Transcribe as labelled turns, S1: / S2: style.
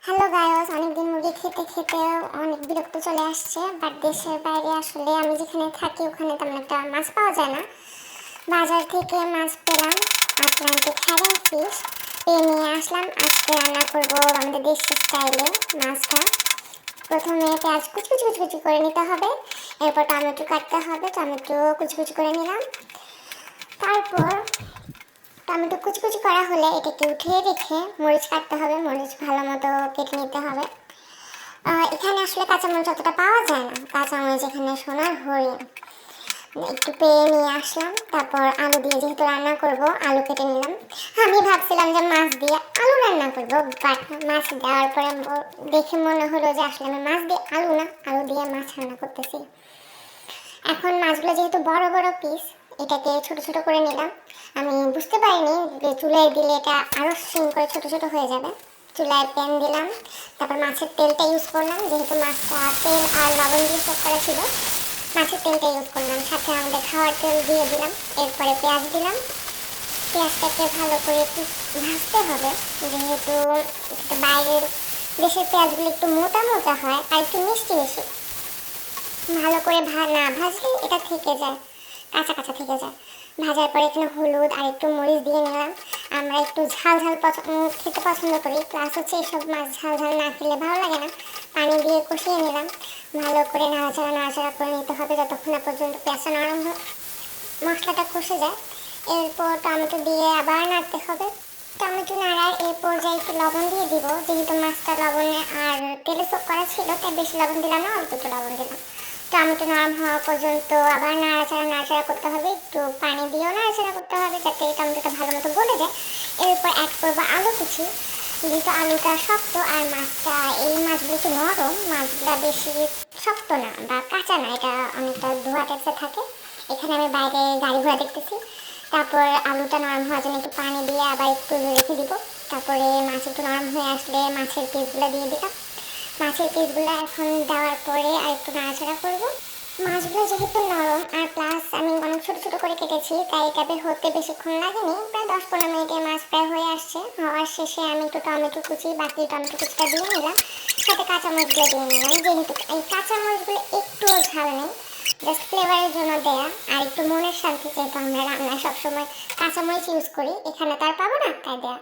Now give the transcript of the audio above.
S1: Hello guys, অনেকদিন মুরগি খেতে খেতে অনেক বিরক্ত চলে আসছে। বাট দেশের বাইরে আসলে আমি যেখানে থাকি ওখানে তেমন একটা মাছ পাওয়া যায় না। বাজার থেকে মাছ পেলাম, আটলান্টিক হ্যারিং ফিশ পেয়ে নিয়ে আসলাম। আজকে রান্না করবো আমাদের দেশি স্টাইলে মাছটা। প্রথমে পেঁয়াজ কুচি কুচি কুচি কুচি করে নিতে হবে, এরপর টমেটো কাটতে হবে, টমেটো কুচি কুচি করে নিলাম। তারপর টমেটো কুচি কুচি করা হলে এটাকে উঠিয়ে রেখে মরিচ কাটতে হবে, মরিচ ভালো মতো কেটে নিতে হবে। এখানে আসলে কাঁচামরিচ অতটা পাওয়া যায় না, কাঁচামরিচ এখানে সোনার হরিণ। একটু পেয়ে নিয়ে আসলাম। তারপর আলু দিয়ে যেহেতু রান্না করব আলু কেটে নিলাম। আমি ভাবছিলাম যে মাছ দিয়ে আলু রান্না করবো, বাট মাছ দেওয়ার পরে দেখে মনে হলো যে আসলে আমি মাছ দিয়ে আলু না, আলু দিয়ে মাছ রান্না করতেছি। এখন মাছগুলো যেহেতু বড় বড় পিস, এটাকে ছোট ছোট করে নিলাম। আমি বুঝতে পারিনি যে চুলায় দিলে এটা আরও সিম করে ছোট ছোট হয়ে যাবে। চুলায় প্যান দিলাম, তারপর মাছের তেলটা ইউজ করলাম, যেহেতু মাছটা তেল আর লবণ দিয়ে সব করা ছিল মাছের তেলটা ইউজ করলাম। সাথে আমাদের খাওয়ার তেল দিয়ে দিলাম। এরপরে পেঁয়াজ দিলাম। পেঁয়াজটাকে ভালো করে একটু ভাজতে হবে, যেহেতু বাইরের দেশের পেঁয়াজগুলো একটু মোটা মোটা হয় আর একটু মিষ্টি মিষ্টি। ভালো করে না ভাজলে এটা থেকে যায়, কাঁচা কাঁচা থেকে যায়। ভাজার পরে এখানে হলুদ আর একটু মরিচ দিয়ে নিলাম। আমরা একটু ঝাল ঝাল খেতে পছন্দ করি, প্লাস হচ্ছে এইসব মাছ ঝাল ঝাল না খেলে ভালো লাগে না। পানি দিয়ে কষিয়ে নিলাম। ভালো করে নাড়াচাড়া নাড়াচাড়া করে নিতে হবে যতক্ষণ না পর্যন্ত পেঁয়াজটা নরম মশলাটা কষে যায়। এরপর টমেটো দিয়ে আবার নাড়তে হবে। টমেটো নাড়ার এই পর্যায়ে একটু লবণ দিয়ে দিব, যেহেতু মাছটা লবণে আর তেলে সোক করা ছিল তাই বেশি লবণ দিলাম না, অল্প একটু লবণ দিলাম। টমেটো নরম হওয়া পর্যন্ত আবার নাড়াচাড়া নাড়াচাড়া করতে হবে, একটু পানি দিয়েও নাড়াচাড়া করতে হবে যাতে টমেটোটা ভালো মতো গলে যায়। এরপর অ্যাড করবো আলু কুচি, যেহেতু আলুটা শক্ত আর মাছটা এই মাছগুলো একটু নরম, মাছগুলো বেশি শক্ত না বা কাঁচা না, এটা অনেকটা ধোয়া টাইপের থাকে। এখানে আমি বাইরে গাড়ি ঘোড়া দেখতেছি। তারপর আলুটা নরম হওয়ার জন্য একটু পানি দিয়ে আবার একটু রেখে দিব। তারপরে মাছ একটু নরম হয়ে আসলে মাছের পিসগুলো দিয়ে দিলাম। মাছের পিসগুলো এখন দেওয়ার পরে আর একটু নাড়াচাড়া করবো। মাছগুলো যেহেতু নরম আর প্লাস আমি অনেক ছোটো ছোটো করে কেটেছি, তাই এটা হতে বেশিক্ষণ লাগেনি, প্রায় 10-15 মিনিটে মাছ প্রায় হয়ে আসছে। হওয়ার শেষে আমি একটু টমেটো কুচি, বাকি টমেটো কুচিটা দিয়ে নিলাম, সাথে কাঁচামরিচগুলো দিয়ে নিলাম। যেহেতু এই কাঁচামরিচগুলো একটুও ঝাল নেই, জাস্ট ফ্লেভারের জন্য দেয়া আর একটু মনের শান্তি, যেহেতু আমরা রান্নায় সবসময় কাঁচামরিচ ইউজ করি, এখানে তার পাবো না তাই দেয়া।